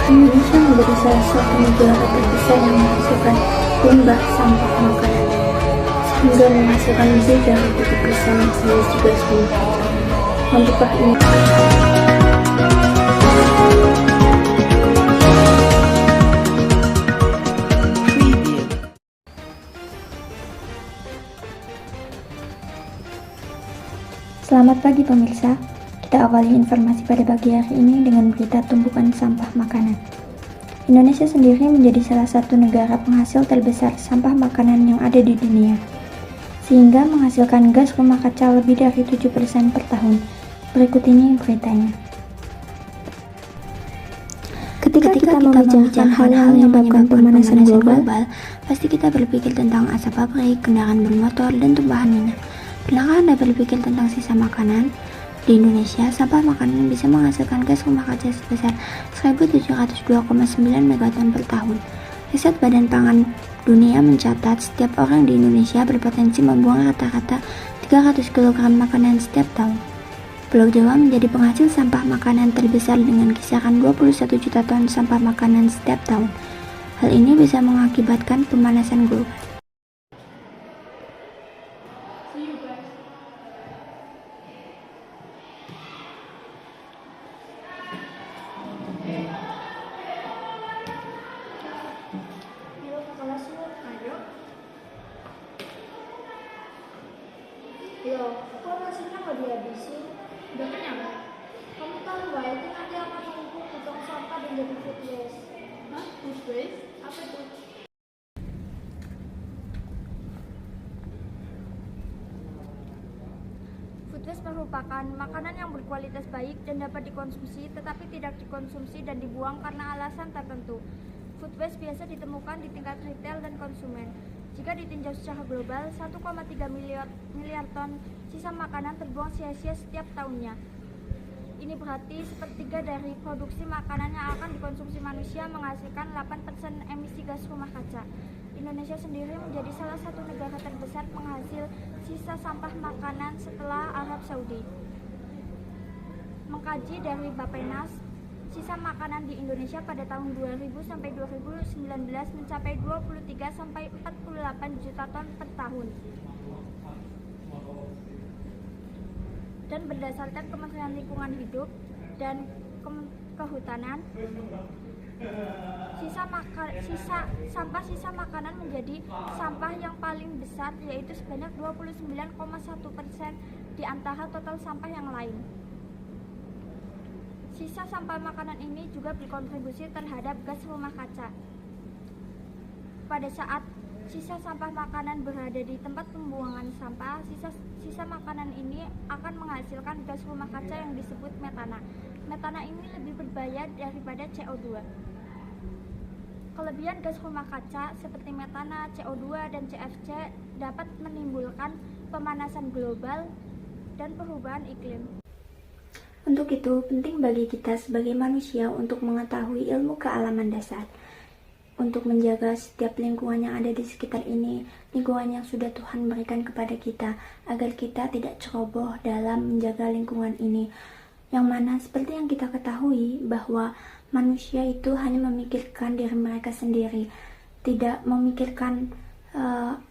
Indonesia menjadi salah satu negara terbesar yang menghasilkan limbah sampah makanan, sehingga menghasilkan lebih dari 7% emisi gas rumah kaca. Mampukah ini? Selamat pagi pemirsa. Kita awali informasi pada pagi hari ini dengan berita tumpukan sampah makanan. Indonesia sendiri menjadi salah satu negara penghasil terbesar sampah makanan yang ada di dunia, sehingga menghasilkan gas rumah kaca lebih dari 7% per tahun. Berikut ini beritanya. Ketika kita membicarakan hal yang menyebabkan pemanasan global, pasti kita berpikir tentang asap pabrik, kendaraan bermotor, dan tumpahan minyak. Pernahkah Anda berpikir tentang sisa makanan? Di Indonesia, sampah makanan bisa menghasilkan gas rumah kaca sebesar 1.702,9 megaton per tahun. Riset Badan Pangan Dunia mencatat setiap orang di Indonesia berpotensi membuang rata-rata 300 kg makanan setiap tahun. Pulau Jawa menjadi penghasil sampah makanan terbesar dengan kisaran 21 juta ton sampah makanan setiap tahun. Hal ini bisa mengakibatkan pemanasan global. Loh, kok nasinya nggak dihabisin? Udah kenyang? Kamu tahu nggak itu nanti akan menumpuk di tong sampah dan jadi food waste. Hah? Food waste? Apa itu? Food waste merupakan makanan yang berkualitas baik dan dapat dikonsumsi tetapi tidak dikonsumsi dan dibuang karena alasan tertentu. Food waste biasa ditemukan di tingkat retail dan konsumen. Jika ditinjau secara global, 1,3 miliar ton sisa makanan terbuang sia-sia setiap tahunnya. Ini berarti sepertiga dari produksi makanan yang akan dikonsumsi manusia menghasilkan 8% emisi gas rumah kaca. Indonesia sendiri menjadi salah satu negara terbesar penghasil sisa sampah makanan setelah Arab Saudi. Mengkaji dari Bappenas, sisa makanan di Indonesia pada tahun 2000 sampai 2019 mencapai 23 sampai 48 juta ton per tahun. Dan berdasarkan Kementerian Lingkungan Hidup dan Kehutanan, sisa makanan menjadi sampah yang paling besar, yaitu sebanyak 29,1% di antara total sampah yang lain. Sisa sampah makanan ini juga berkontribusi terhadap gas rumah kaca. Pada saat sisa sampah makanan berada di tempat pembuangan sampah, sisa makanan ini akan menghasilkan gas rumah kaca yang disebut metana. Metana ini lebih berbahaya daripada CO2. Kelebihan gas rumah kaca seperti metana, CO2, dan CFC dapat menimbulkan pemanasan global dan perubahan iklim. Untuk itu, penting bagi kita sebagai manusia untuk mengetahui ilmu kealaman dasar, untuk menjaga setiap lingkungan yang ada di sekitar ini, lingkungan yang sudah Tuhan berikan kepada kita, agar kita tidak ceroboh dalam menjaga lingkungan ini, yang mana seperti yang kita ketahui bahwa manusia itu hanya memikirkan diri mereka sendiri, tidak memikirkan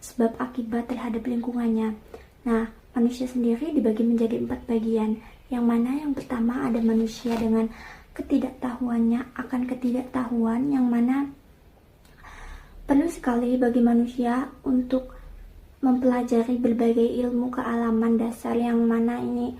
sebab akibat terhadap lingkungannya. Nah, manusia sendiri dibagi menjadi 4 bagian, yang mana yang pertama ada manusia dengan ketidaktahuannya akan ketidaktahuan, yang mana perlu sekali bagi manusia untuk mempelajari berbagai ilmu kealaman dasar, yang mana ini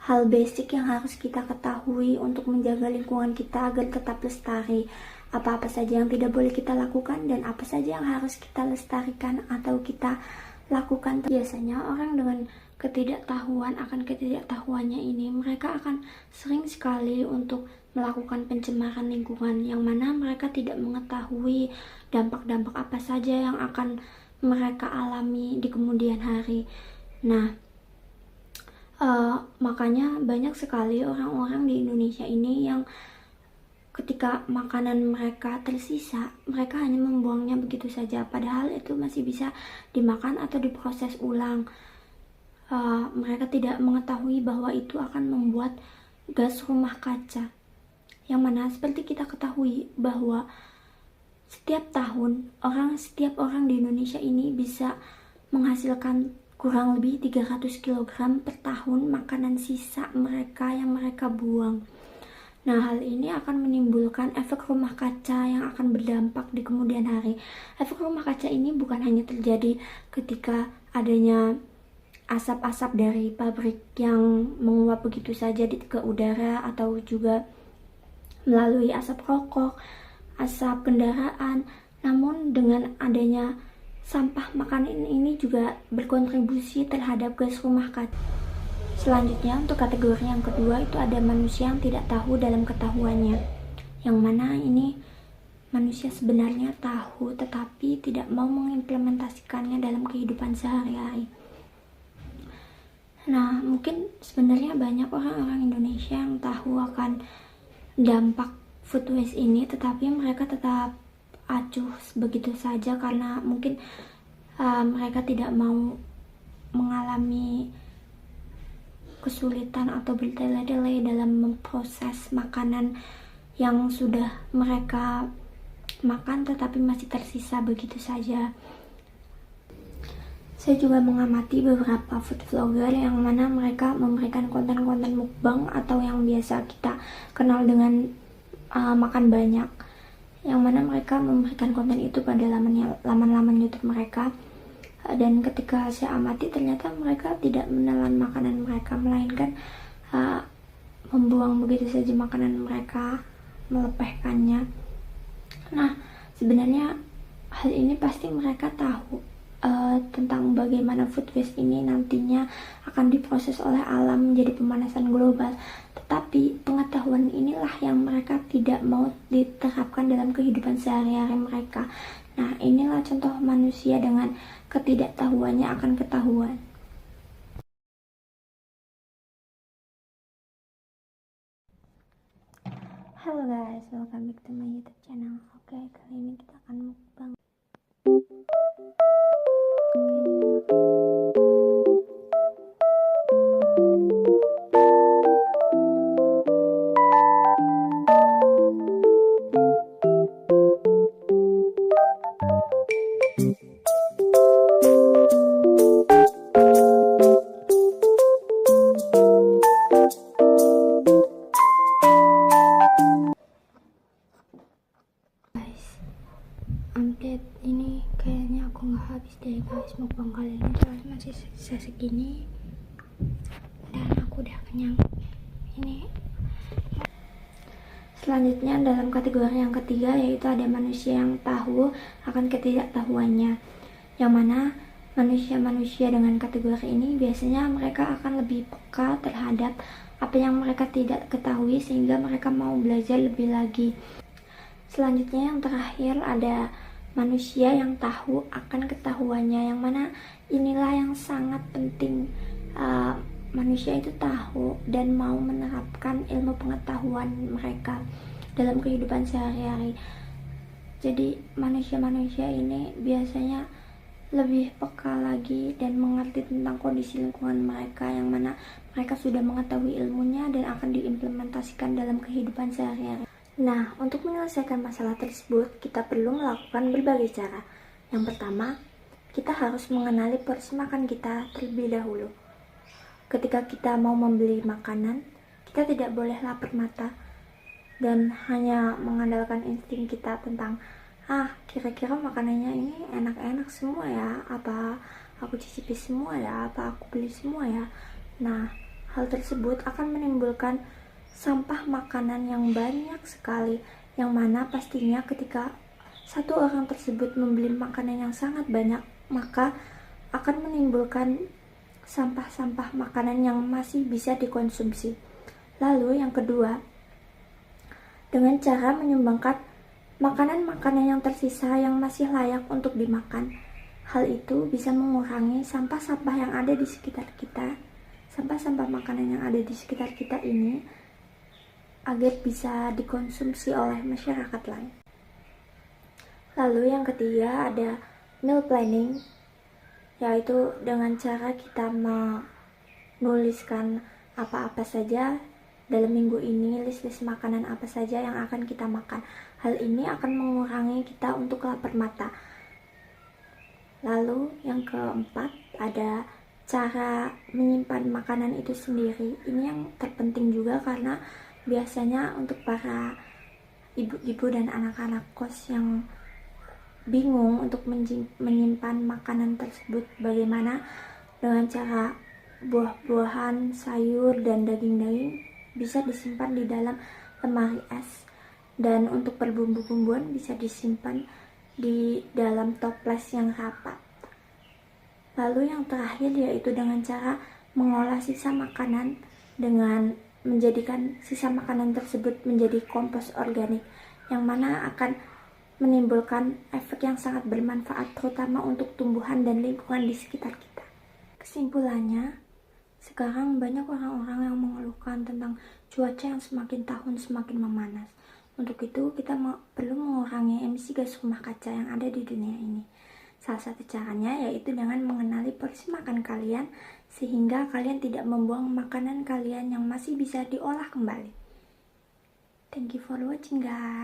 hal basic yang harus kita ketahui untuk menjaga lingkungan kita agar tetap lestari. Apa-apa saja yang tidak boleh kita lakukan dan apa saja yang harus kita lestarikan atau kita lakukan. Biasanya orang dengan ketidaktahuan akan ketidaktahuannya ini, mereka akan sering sekali untuk melakukan pencemaran lingkungan, yang mana mereka tidak mengetahui dampak-dampak apa saja yang akan mereka alami di kemudian hari. Nah, makanya banyak sekali orang-orang di Indonesia ini yang ketika makanan mereka tersisa, mereka hanya membuangnya begitu saja, padahal itu masih bisa dimakan atau diproses ulang. Mereka tidak mengetahui bahwa itu akan membuat gas rumah kaca. Yang mana seperti kita ketahui bahwa setiap tahun setiap orang di Indonesia ini bisa menghasilkan kurang lebih 300 kg per tahun makanan sisa mereka yang mereka buang. Nah, hal ini akan menimbulkan efek rumah kaca yang akan berdampak di kemudian hari. Efek rumah kaca ini bukan hanya terjadi ketika adanya asap-asap dari pabrik yang menguap begitu saja ke udara, atau juga melalui asap rokok, asap kendaraan. Namun dengan adanya sampah makanan ini juga berkontribusi terhadap gas rumah kaca. Selanjutnya, untuk kategori yang kedua itu ada manusia yang tidak tahu dalam ketahuannya. Yang mana ini manusia sebenarnya tahu tetapi tidak mau mengimplementasikannya dalam kehidupan sehari-hari. Nah, mungkin sebenarnya banyak orang-orang Indonesia yang tahu akan dampak food waste ini, tetapi mereka tetap acuh begitu saja karena mungkin mereka tidak mau mengalami kesulitan atau bertele-tele dalam memproses makanan yang sudah mereka makan tetapi masih tersisa begitu saja. Saya juga mengamati beberapa food vlogger yang mana mereka memberikan konten-konten mukbang atau yang biasa kita kenal dengan makan banyak, yang mana mereka memberikan konten itu pada laman-laman YouTube mereka. Dan ketika saya amati, ternyata mereka tidak menelan makanan mereka, melainkan membuang begitu saja makanan mereka, melepehkannya. Nah, sebenarnya hal ini pasti mereka tahu tentang bagaimana food waste ini nantinya akan diproses oleh alam menjadi pemanasan global. Tetapi pengetahuan inilah yang mereka tidak mau diterapkan dalam kehidupan sehari-hari mereka. Nah, inilah contoh manusia dengan ketidaktahuannya akan ketahuan. Halo guys, welcome back to my YouTube channel. Oke, kali ini kita akan mukbang. Update ini kayaknya aku nggak habis deh guys mukbang kali ini, soalnya masih sisa segini dan aku udah kenyang. Ini selanjutnya dalam kategori yang ketiga, yaitu ada manusia yang tahu akan ketidaktahuannya, yang mana manusia-manusia dengan kategori ini biasanya mereka akan lebih peka terhadap apa yang mereka tidak ketahui sehingga mereka mau belajar lebih lagi. Selanjutnya yang terakhir ada manusia yang tahu akan ketahuannya, yang mana inilah yang sangat penting. Manusia itu tahu dan mau menerapkan ilmu pengetahuan mereka dalam kehidupan sehari-hari. Jadi manusia-manusia ini biasanya lebih peka lagi dan mengerti tentang kondisi lingkungan mereka, yang mana mereka sudah mengetahui ilmunya dan akan diimplementasikan dalam kehidupan sehari-hari. Nah, untuk menyelesaikan masalah tersebut, kita perlu melakukan berbagai cara. Yang pertama, kita harus mengenali porsi makan kita terlebih dahulu. Ketika kita mau membeli makanan, kita tidak boleh lapar mata dan hanya mengandalkan insting kita tentang kira-kira makanannya ini enak-enak semua ya, apa aku cicipi semua ya, apa aku beli semua ya. Nah, hal tersebut akan menimbulkan sampah makanan yang banyak sekali, yang mana pastinya ketika satu orang tersebut membeli makanan yang sangat banyak, maka akan menimbulkan sampah-sampah makanan yang masih bisa dikonsumsi. Lalu yang kedua, dengan cara menyumbangkan makanan-makanan yang tersisa yang masih layak untuk dimakan. Hal itu bisa mengurangi sampah-sampah yang ada di sekitar kita, sampah-sampah makanan yang ada di sekitar kita ini, agar bisa dikonsumsi oleh masyarakat lain. Lalu yang ketiga ada meal planning, yaitu dengan cara kita menuliskan apa-apa saja dalam minggu ini list-list makanan apa saja yang akan kita makan. Hal ini akan mengurangi kita untuk lapar mata. Lalu yang keempat, ada cara menyimpan makanan itu sendiri. Ini yang terpenting juga karena biasanya untuk para ibu-ibu dan anak-anak kos yang bingung untuk menyimpan makanan tersebut, bagaimana dengan cara buah-buahan, sayur, dan daging-daging bisa disimpan di dalam lemari es, dan untuk berbumbu-bumbuan bisa disimpan di dalam toples yang rapat. Lalu yang terakhir yaitu dengan cara mengolah sisa makanan dengan menjadikan sisa makanan tersebut menjadi kompos organik, yang mana akan menimbulkan efek yang sangat bermanfaat terutama untuk tumbuhan dan lingkungan di sekitar kita. Kesimpulannya, sekarang banyak orang-orang yang mengeluhkan tentang cuaca yang semakin tahun semakin memanas. Untuk itu, kita perlu mengurangi emisi gas rumah kaca yang ada di dunia ini. Salah satu caranya yaitu dengan mengenali porsi makan kalian, sehingga kalian tidak membuang makanan kalian yang masih bisa diolah kembali. Thank you for watching, guys.